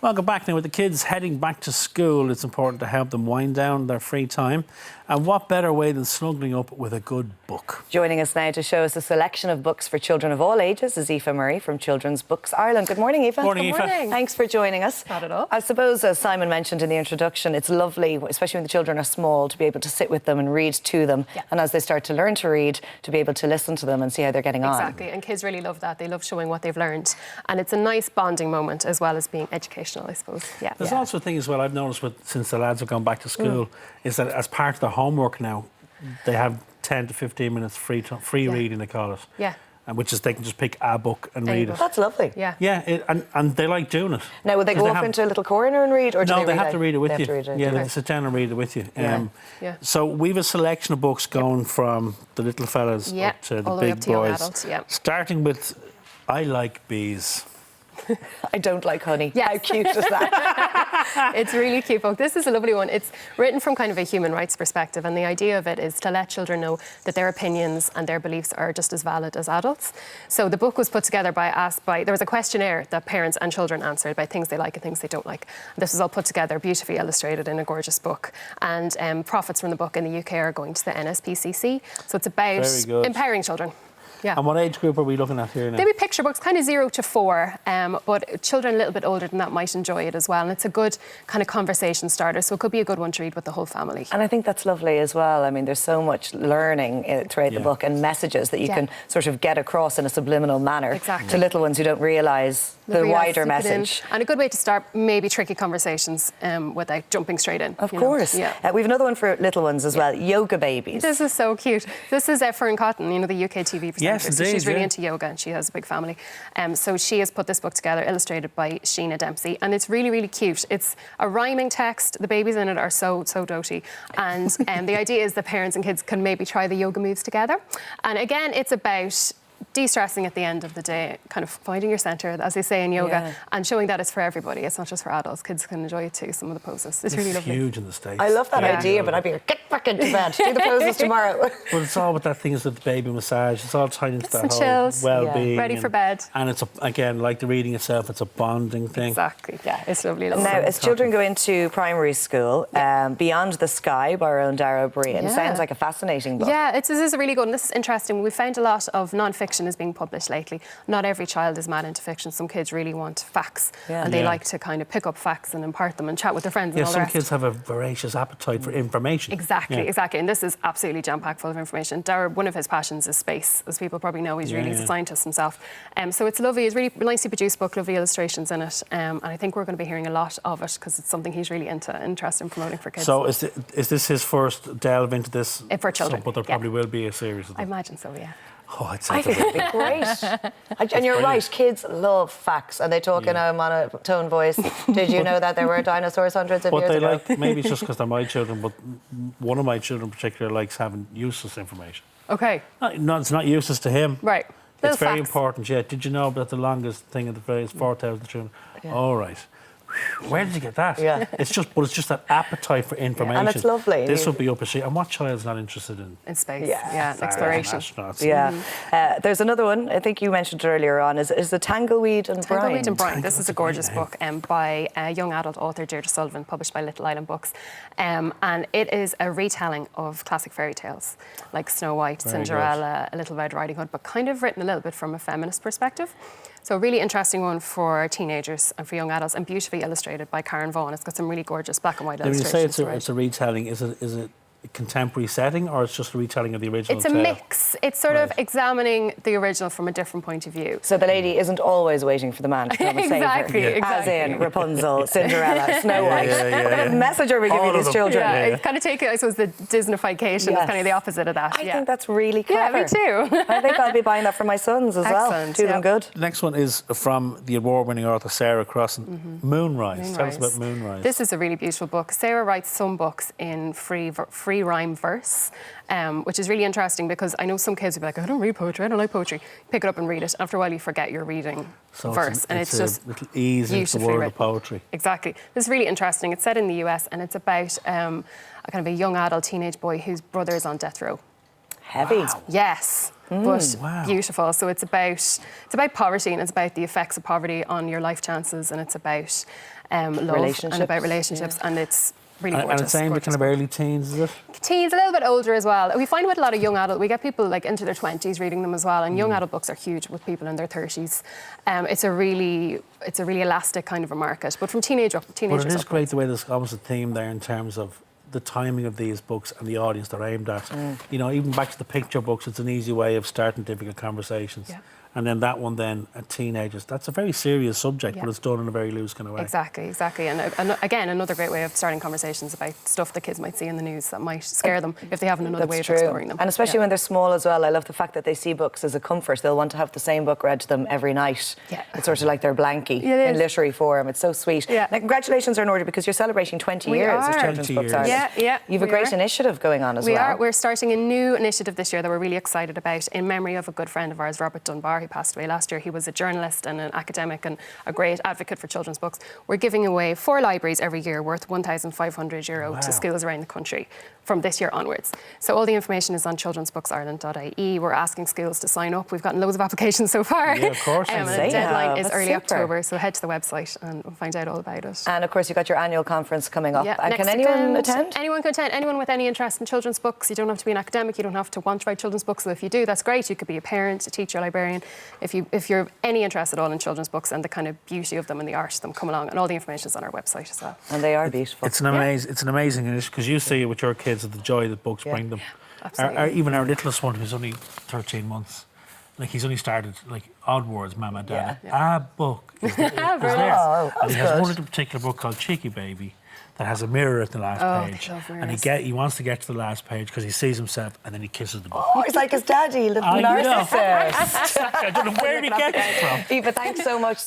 Welcome back. Now, with the kids heading back to school, it's important to help them wind down their free time. And what better way than snuggling up with a good book? Joining us now to show us a selection of books for children of all ages is Aoife Murray from Children's Books Ireland. Good morning, Aoife. Morning, Aoife. Thanks for joining us. Not at all. I suppose, as Simon mentioned in the introduction, it's lovely, especially when the children are small, to be able to sit with them and read to them. Yeah. And as they start to learn to read, to be able to listen to them and see how they're getting on. Exactly, and kids really love that. They love showing what they've learned. And it's a nice bonding moment as well as being educational, I suppose. Yeah. There's also a thing as well I've noticed since the lads have gone back to school is that as part of their homework now, they have 10 to 15 minutes free reading, they call it. Yeah. And which is they can just pick a book and read it. That's lovely. Yeah. Yeah, and they like doing it. Now, would they go off into a little corner and read? Or do No, they read have to read it with you. Yeah, Okay. they sit down and read it with you. Yeah. So we've a selection of books going from the little fellas up to the all the way big up to young boys. adults, yeah. Starting with I Like Bees. I don't like honey. Yes. How cute is that? It's a really cute book. This is a lovely one. It's written from kind of a human rights perspective, and the idea of it is to let children know that their opinions and their beliefs are just as valid as adults. So the book was put together there was a questionnaire that parents and children answered by things they like and things they don't like. This was all put together, beautifully illustrated in a gorgeous book. And profits from the book in the UK are going to the NSPCC. So it's about empowering children. Yeah. And what age group are we looking at here now? Maybe picture books, kind of 0 to 4, but children a little bit older than that might enjoy it as well. And it's a good kind of conversation starter, so it could be a good one to read with the whole family. And I think that's lovely as well. I mean, there's so much learning throughout the book and messages that you can sort of get across in a subliminal manner to little ones who don't realise the wider message. And a good way to start maybe tricky conversations without jumping straight in. Of course. Yeah. We have another one for little ones as well, Yoga Babies. This is so cute. This is Fern Cotton, the UK TV presenter. Yes, indeed, she's really into yoga and she has a big family. So she has put this book together, illustrated by Sheena Dempsey, and it's really, really cute. It's a rhyming text. The babies in it are so doty. And the idea is that parents and kids can maybe try the yoga moves together. And again, it's about de-stressing at the end of the day, kind of finding your centre, as they say in yoga, and showing that it's for everybody. It's not just for adults. Kids can enjoy it too, some of the poses. It's really lovely. Huge in the States. I love that idea, but I'd be like, get back into bed, do the poses tomorrow. But it's all with that thing is with the baby massage. It's all tied into that whole chills. well-being. Ready for bed. And it's, again, like the reading itself, it's a bonding thing. Exactly, yeah, it's lovely. Now, as children go into primary school, Beyond the Sky by our own Dara O'Brien sounds like a fascinating book. Yeah, this is a really good one. This is interesting. We found a lot of non-fiction is being published lately. Not every child is mad into fiction. Some kids really want facts and they like to kind of pick up facts and impart them and chat with their friends and all the rest. Some kids have a voracious appetite for information. Exactly. And this is absolutely jam-packed full of information. Dara, one of his passions is space. As people probably know, he's a scientist himself. So it's lovely. It's really nicely produced book, lovely illustrations in it. And I think we're going to be hearing a lot of it because it's something he's really interested in promoting for kids. So is this his first delve into this? For children. But there probably will be a series of them. I imagine so, yeah. Oh, I'd say I think it'd be great. And you're right, kids love facts and they talk in a monotone voice. Did you know that there were dinosaurs hundreds of years ago? Maybe it's just because they're my children, but one of my children in particular likes having useless information. Okay. No, it's not useless to him. Right. It's very important, yeah. Did you know that the longest thing in the phrase is 4,000 children? Yeah. All right. Where did you get that? Yeah. It's just that appetite for information. And it's lovely. This would be up a street. And what child's not interested in space? Yeah, exploration. Astronauts. Yeah. There's another one, I think you mentioned earlier on, is the Tangleweed and Brine. Tangleweed and Brine. This is a gorgeous book by a young adult author, Deirdre Sullivan, published by Little Island Books. And it is a retelling of classic fairy tales, like Snow White, Cinderella, A Little Red Riding Hood, but kind of written a little bit from a feminist perspective. So a really interesting one for teenagers and for young adults, and beautifully illustrated by Karen Vaughan. It's got some really gorgeous black and white illustrations. When you say it's a retelling, is it a contemporary setting or it's just a retelling of the original It's a mix. It's sort of examining the original from a different point of view. So the lady isn't always waiting for the man to come and save her. Exactly. As in Rapunzel, Cinderella, Snow White. What message are we giving these children? Yeah, it's kind of taking, I suppose, the Disneyfication is kind of the opposite of that. I think that's really clever. Yeah, me too. I think I'll be buying that for my sons as well. Do them good. The next one is from the award-winning author Sarah Crossan, Moonrise. Tell us about Moonrise. This is a really beautiful book. Sarah writes some books in free rhyme verse. Which is really interesting because I know some kids will be like, I don't read poetry, I don't like poetry. Pick it up and read it. After a while, you forget you're reading verse. It's just a little ease into the world of poetry. Exactly. This is really interesting. It's set in the US and it's about a kind of a young adult teenage boy whose brother is on death row. Heavy. Wow. Yes. but beautiful. So it's about poverty, and it's about the effects of poverty on your life chances, and it's about love and about relationships, and it's really gorgeous. And it's aimed at kind of early teens, is it? Teens, a little bit older as well. We find with a lot of young adult, we get people like into their 20s reading them as well, and young adult books are huge with people in their 30s. It's a really elastic kind of a market, but from teenagers But it is great the way there's almost a theme there in terms of the timing of these books and the audience they're aimed at. You know, even back to the picture books, it's an easy way of starting difficult conversations. Yeah. And then that one then at teenagers, that's a very serious subject, but it's done in a very loose kind of way. Exactly. And again, another great way of starting conversations about stuff that kids might see in the news that might scare them if they haven't another way of exploring them. And especially when they're small as well. I love the fact that they see books as a comfort. They'll want to have the same book read to them every night. Yeah. It's sort of like their blankie in literary form. It's so sweet. Yeah. Now, congratulations are in order because you're celebrating 20 years of Children's Books Ireland. Yeah. You've a great initiative going on as well. We're starting a new initiative this year that we're really excited about in memory of a good friend of ours, Robert Dunbar, who passed away last year. He was a journalist and an academic and a great advocate for children's books. We're giving away 4 libraries every year worth €1,500 to schools around the country from this year onwards. So all the information is on children'sbooksireland.ie. We're asking schools to sign up. We've gotten loads of applications so far. Yeah, of course. And the deadline is early October, so head to the website and find out all about it. And of course, you've got your annual conference coming up. Yeah, and can anyone attend? Anyone can attend. Anyone with any interest in children's books. You don't have to be an academic. You don't have to want to write children's books. So if you do, that's great. You could be a parent, a teacher, a librarian. If you're any interest at all in children's books and the kind of beauty of them and the art of them, come along. And all the information is on our website as well. And they are beautiful. It's an amazing initiative because you see it with your kids the joy that books bring them. Even our littlest one, who's only 13 months, like he's only started like odd words, mama, dada. A book is there. And he has one little particular book called Cheeky Baby that has a mirror at the last page, and he wants to get to the last page because he sees himself and then he kisses the book. Oh, he's like his daddy, little narcissist. I don't know where he gets it from. Eva, thanks so much.